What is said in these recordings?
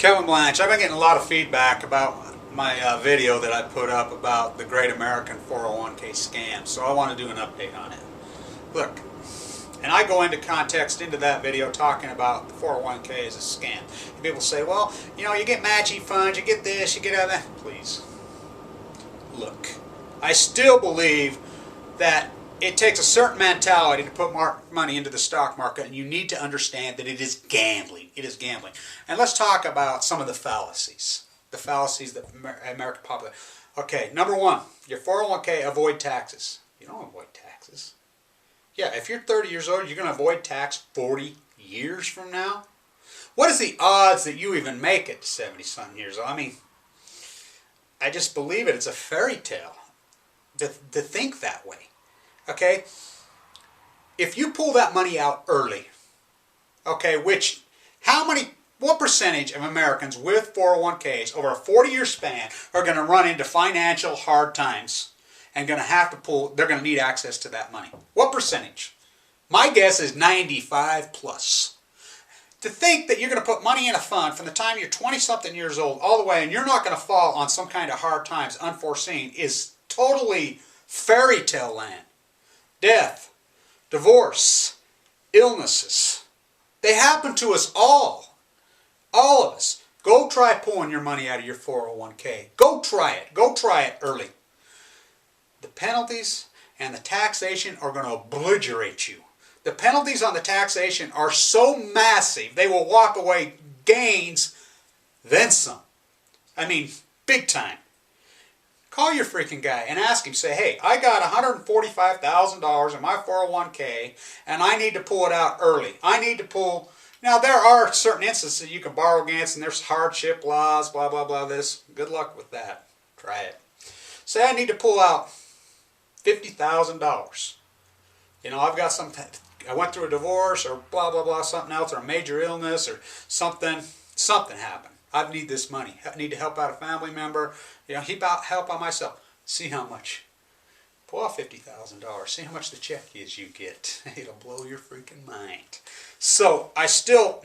Kevin Blanche, I've been getting a lot of feedback about my video that I put up about the Great American 401k scam, so I want to do an update on it. Look, and I go into context into that video talking about the 401k as a scam. And people say, well, you know, you get matching funds, you get this, you get that. Please, look, I still believe that it takes a certain mentality to put money into the stock market, and you need to understand that it is gambling. It is gambling. And let's talk about some of the fallacies. The fallacies that American public. Okay, number one, your 401k, avoid taxes. You don't avoid taxes. Yeah, if you're 30 years old, you're going to avoid tax 40 years from now? What is the odds that you even make it to 70-something years old? I mean, I just believe it. It's a fairy tale to think that way. Okay, if you pull that money out early, okay, what percentage of Americans with 401ks over a 40-year span are going to run into financial hard times and they're going to need access to that money? What percentage? My guess is 95 plus. To think that you're going to put money in a fund from the time you're 20-something years old all the way and you're not going to fall on some kind of hard times unforeseen is totally fairy tale land. Death, divorce, illnesses. They happen to us all. All of us. Go try pulling your money out of your 401k. Go try it. Go try it early. The penalties and the taxation are going to obliterate you. The penalties on the taxation are so massive, they will walk away gains, then some. I mean, big time. Call your freaking guy and ask him, say, hey, I got $145,000 in my 401k and I need to pull it out early. I need to pull. Now, there are certain instances you can borrow against and there's hardship laws, blah, blah, blah, this. Good luck with that. Try it. Say I need to pull out $50,000. You know, I went through a divorce or blah, blah, blah, something else, or a major illness or something happened. I need this money. I need to help out a family member. You know, help out myself. See how much. Pull out $50,000. See how much the check is you get. It'll blow your freaking mind. So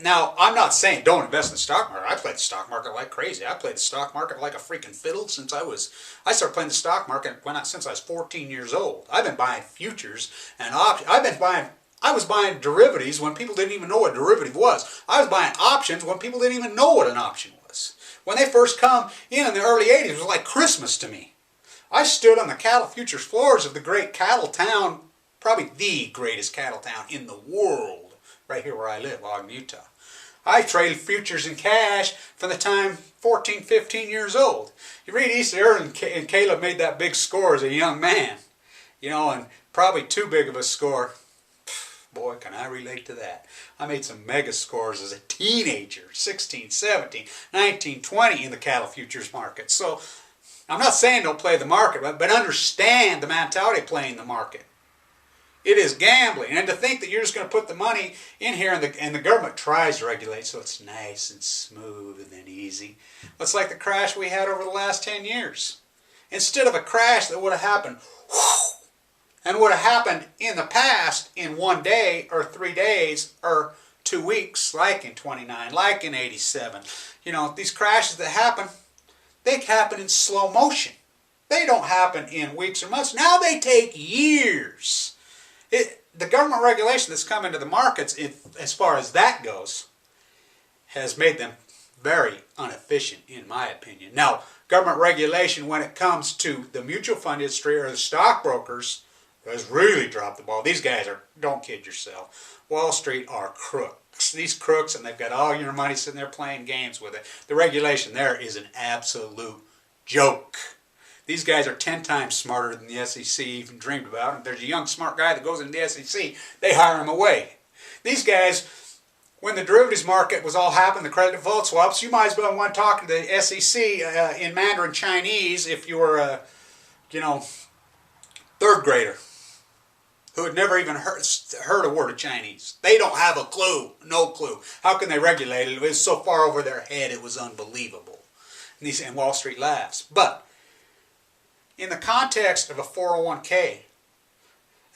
now I'm not saying don't invest in the stock market. I played the stock market like crazy. I played the stock market like a freaking fiddle since I started playing the stock market since I was 14 years old. I've been buying futures and options. I was buying derivatives when people didn't even know what a derivative was. I was buying options when people didn't even know what an option was. When they first come in the early 80s, it was like Christmas to me. I stood on the cattle futures floors of the great cattle town, probably the greatest cattle town in the world, right here where I live, Ogden, Utah. I traded futures and cash from the time 14, 15 years old. You read Easter and Caleb made that big score as a young man, you know, and probably too big of a score. Boy, can I relate to that. I made some mega scores as a teenager, 16, 17, 19, 20 in the cattle futures market. So I'm not saying don't play the market, but understand the mentality of playing the market. It is gambling. And to think that you're just going to put the money in here and the government tries to regulate so it's nice and smooth and then easy. It's like the crash we had over the last 10 years. Instead of a crash that would have happened, and would have happened in the past in 1 day or 3 days or 2 weeks, like in 29, like in 87. You know, these crashes that happen, they happen in slow motion. They don't happen in weeks or months. Now they take years. The government regulation that's come into the markets, as far as that goes, has made them very inefficient, in my opinion. Now, government regulation when it comes to the mutual fund industry or the stockbrokers has really dropped the ball. These guys don't kid yourself. Wall Street are crooks. These crooks, and they've got all your money sitting there playing games with it. The regulation there is an absolute joke. These guys are 10 times smarter than the SEC even dreamed about. And if there's a young smart guy that goes into the SEC, they hire him away. These guys, when the derivatives market was all happening, the credit default swaps, you might as well want to talk to the SEC in Mandarin Chinese if you were a, third grader who had never even heard a word of Chinese. They don't have a clue, no clue. How can they regulate it? It was so far over their head, it was unbelievable. And Wall Street laughs. But in the context of a 401k,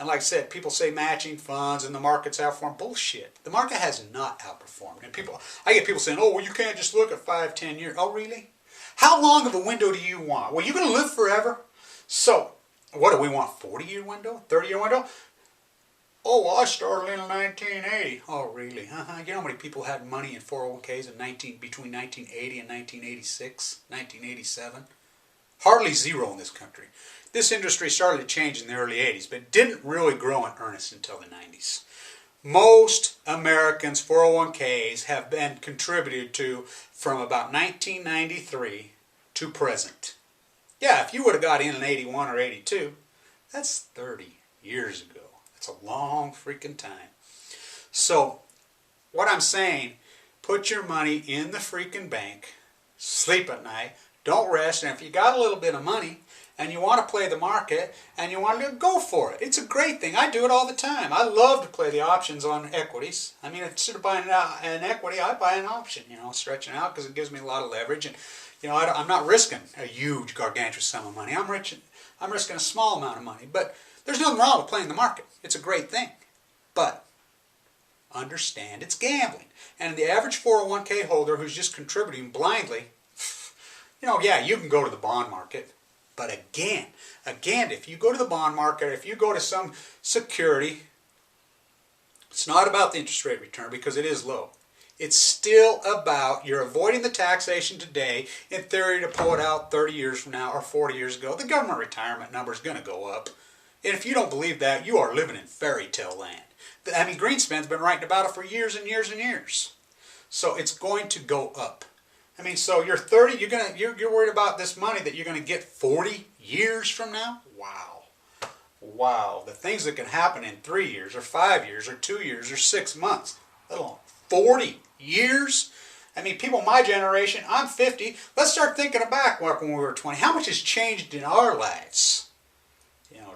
And like I said, people say matching funds and the market's outperformed. Bullshit. The market has not outperformed. And I get people saying, oh, well, you can't just look at 5, 10 years. Oh, really? How long of a window do you want? Well, you're going to live forever. So, what do we want? 40-year window? 30-year window? Oh, well, I started in 1980. Oh, really? You know how many people had money in 401ks between 1980 and 1986, 1987? Hardly zero in this country. This industry started to change in the early 80s, but didn't really grow in earnest until the 90s. Most Americans' 401ks have been contributed to from about 1993 to present. Yeah, if you would have got in 81 or 82, that's 30 years ago. That's a long freaking time. So, what I'm saying, put your money in the freaking bank, sleep at night, don't rest, and if you got a little bit of money and you want to play the market and you want to go for it, it's a great thing. I do it all the time. I love to play the options on equities. I mean, instead of buying an equity, I buy an option, stretching out because it gives me a lot of leverage. And, I'm not risking a huge, gargantuous sum of money. I'm risking a small amount of money. But there's nothing wrong with playing the market. It's a great thing. But understand it's gambling. And the average 401k holder who's just contributing blindly, yeah, you can go to the bond market. But again, if you go to the bond market, if you go to some security, it's not about the interest rate return because it is low. It's still about you're avoiding the taxation today in theory to pull it out 30 years from now or 40 years ago. The government retirement number is going to go up. And if you don't believe that, you are living in fairy tale land. I mean, Greenspan's been writing about it for years and years and years. So it's going to go up. I mean, so you're 30, you're worried about this money that you're going to get 40 years from now? Wow. Wow. The things that can happen in 3 years or 5 years or 2 years or 6 months, let alone 40 years? I mean, people my generation, I'm 50. Let's start thinking back when we were 20. How much has changed in our lives?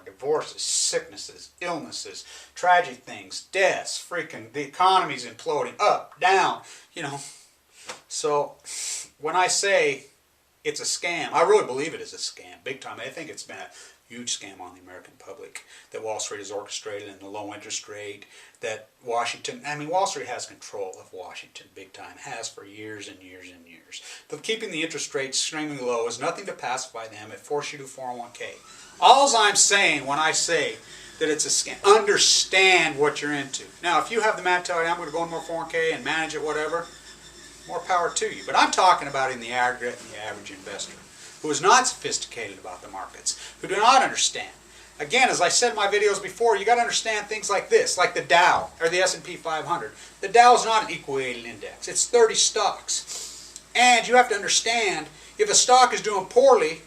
Divorces, sicknesses, illnesses, tragic things, deaths, freaking, the economy's imploding, up, down, So, when I say it's a scam, I really believe it is a scam, big time. I think it's been a huge scam on the American public that Wall Street has orchestrated, and the low interest rate that Wall Street has control of Washington big time, has for years and years and years. But keeping the interest rates extremely low is nothing to pacify them. It forces you to 401k. All I'm saying when I say that it's a scam, understand what you're into. Now, if you have the mentality, I'm going to go into more 401k and manage it, whatever, more power to you. But I'm talking about in the aggregate and the average investor who is not sophisticated about the markets, who do not understand. Again, as I said in my videos before, you got to understand things like this, like the Dow or the S&P 500. The Dow is not an equal weighted index. It's 30 stocks. And you have to understand, if a stock is doing poorly,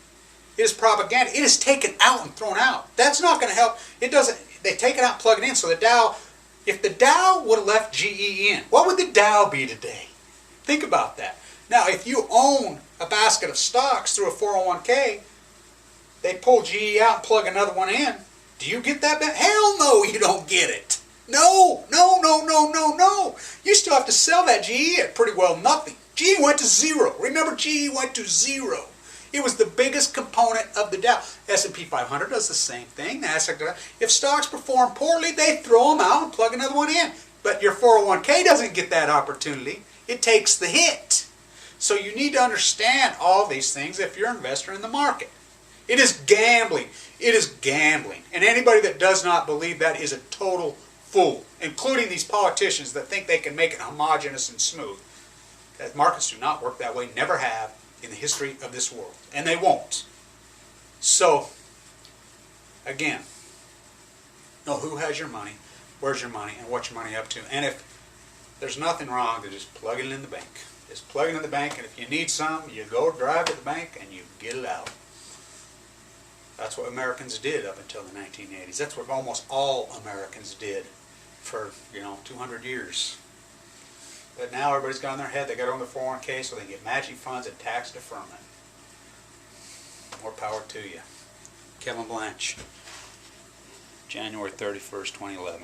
it is propaganda. It is taken out and thrown out. That's not going to help. It doesn't. They take it out and plug it in. So the Dow, if the Dow would have left GE in, what would the Dow be today? Think about that. Now, if you own a basket of stocks through a 401k, they pull GE out and plug another one in. Do you get that? Hell no, you don't get it. No. You still have to sell that GE at pretty well nothing. GE went to zero. Remember, GE went to zero. It was the biggest component of the Dow. S&P 500 does the same thing. If stocks perform poorly, they throw them out and plug another one in. But your 401k doesn't get that opportunity. It takes the hit. So you need to understand all these things if you're an investor in the market. It is gambling. It is gambling. And anybody that does not believe that is a total fool, including these politicians that think they can make it homogeneous and smooth. That markets do not work that way, never have in the history of this world. And they won't. So, again, know who has your money, where's your money, and what's your money up to. And if there's nothing wrong to just plug it in the bank. Just plug it in the bank, and if you need some, you go drive to the bank and you get it out. That's what Americans did up until the 1980s. That's what almost all Americans did for, 200 years. But now everybody's got in their head, they got to own their 401k so they can get matching funds and tax deferment. More power to you. Kevin Blanch, January 31st, 2011.